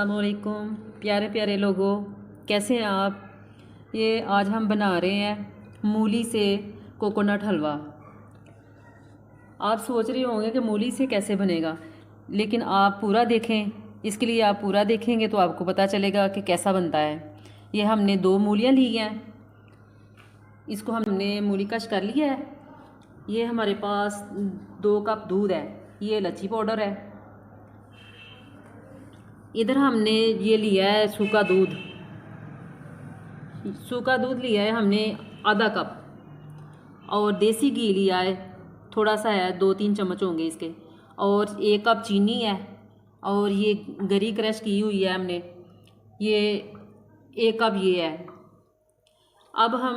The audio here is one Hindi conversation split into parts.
अस्सलामुअलैकुम प्यारे प्यारे लोगों, कैसे हैं आप। ये आज हम बना रहे हैं मूली से कोकोनट हलवा। आप सोच रहे होंगे कि मूली से कैसे बनेगा, लेकिन आप पूरा देखें। इसके लिए आप पूरा देखेंगे तो आपको पता चलेगा कि कैसा बनता है। ये हमने 2 मूलियाँ ली हैं, इसको हमने मूली कश कर लिया है। ये हमारे पास 2 कप दूध है, ये इलायची पाउडर है। इधर हमने ये लिया है सूखा दूध लिया है हमने आधा कप, और देसी घी लिया है थोड़ा सा है, 2-3 चम्मच होंगे इसके, और 1 कप चीनी है, और ये गरी क्रश की हुई है हमने, ये 1 कप ये है। अब हम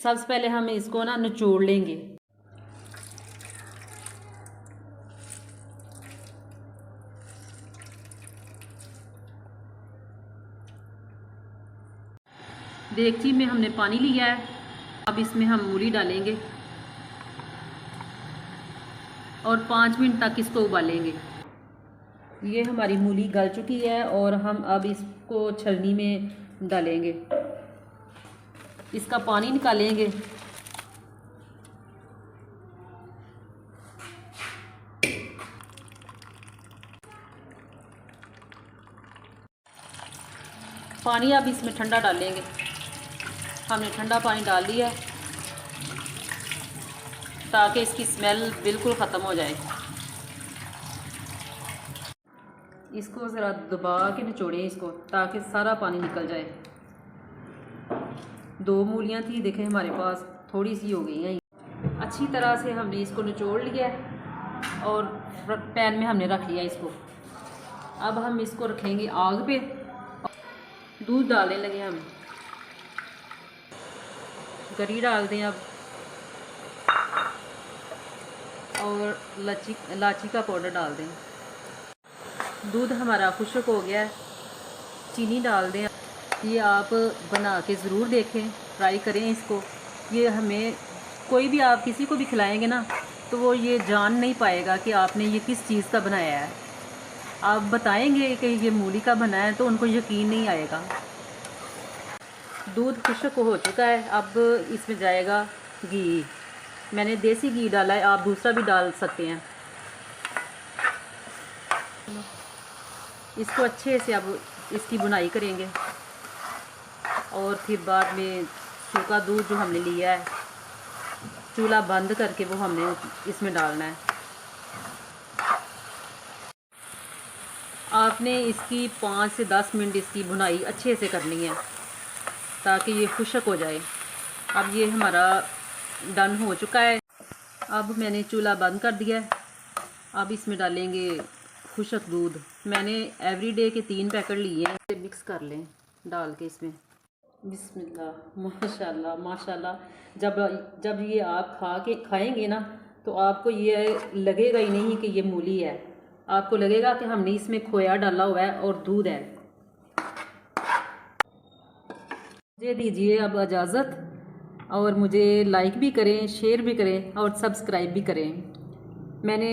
सबसे पहले हम इसको ना निचोड़ लेंगे। देगची में हमने पानी लिया है, अब इसमें हम मूली डालेंगे और 5 मिनट तक इसको उबालेंगे। ये हमारी मूली गल चुकी है और हम अब इसको छलनी में डालेंगे, इसका पानी निकालेंगे। पानी अब इसमें ठंडा डालेंगे। हमने ठंडा पानी डाल दिया है ताकि इसकी स्मेल बिल्कुल ख़त्म हो जाए। इसको ज़रा दबा के निचोड़ें इसको, ताकि सारा पानी निकल जाए। 2 मूलियाँ थी, देखें हमारे पास थोड़ी सी हो गई हैं। अच्छी तरह से हमने इसको निचोड़ लिया है और पैन में हमने रख लिया इसको। अब हम इसको रखेंगे आग पे। दूध डालने लगे हम, गरी डाल दें अब, और इलायची का पाउडर डाल दें। दूध हमारा खुश्क हो गया है, चीनी डाल दें। ये आप बना के ज़रूर देखें, ट्राई करें इसको। ये हमें कोई भी आप किसी को भी खिलाएंगे ना, तो वो ये जान नहीं पाएगा कि आपने ये किस चीज़ का बनाया है। आप बताएंगे कि ये मूली का बना है तो उनको यकीन नहीं आएगा। दूध खुश्क हो चुका है, अब इसमें जाएगा घी। मैंने देसी घी डाला है, आप दूसरा भी डाल सकते हैं। इसको अच्छे से अब इसकी बुनाई करेंगे, और फिर बाद में सूखा दूध जो हमने लिया है, चूल्हा बंद करके वो हमने इसमें डालना है। आपने इसकी 5 से 10 मिनट इसकी बुनाई अच्छे से करनी है ताकि ये खुश्क हो जाए। अब ये हमारा डन हो चुका है। अब मैंने चूल्हा बंद कर दिया है। अब इसमें डालेंगे खुश्क दूध। मैंने एवरीडे के 3 पैकेट लिए हैं। मिक्स कर लें डाल के इसमें। बिस्मिल्लाह, माशाल्लाह माशाल्लाह। जब ये आप खाएंगे ना, तो आपको ये लगेगा ही नहीं कि ये मूली है। आपको लगेगा कि हमने इसमें खोया डाला हुआ है और दूध है। मुझे दीजिए अब इजाज़त, और मुझे लाइक भी करें, शेयर भी करें और सब्सक्राइब भी करें। मैंने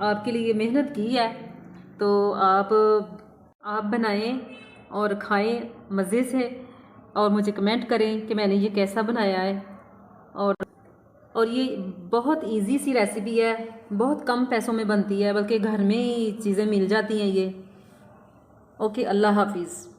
आपके लिए मेहनत की है, तो आप बनाएं और खाएं मज़े से, और मुझे कमेंट करें कि मैंने ये कैसा बनाया है। और ये बहुत इजी सी रेसिपी है, बहुत कम पैसों में बनती है, बल्कि घर में ही चीज़ें मिल जाती हैं ये। ओके, अल्लाह हाफिज़।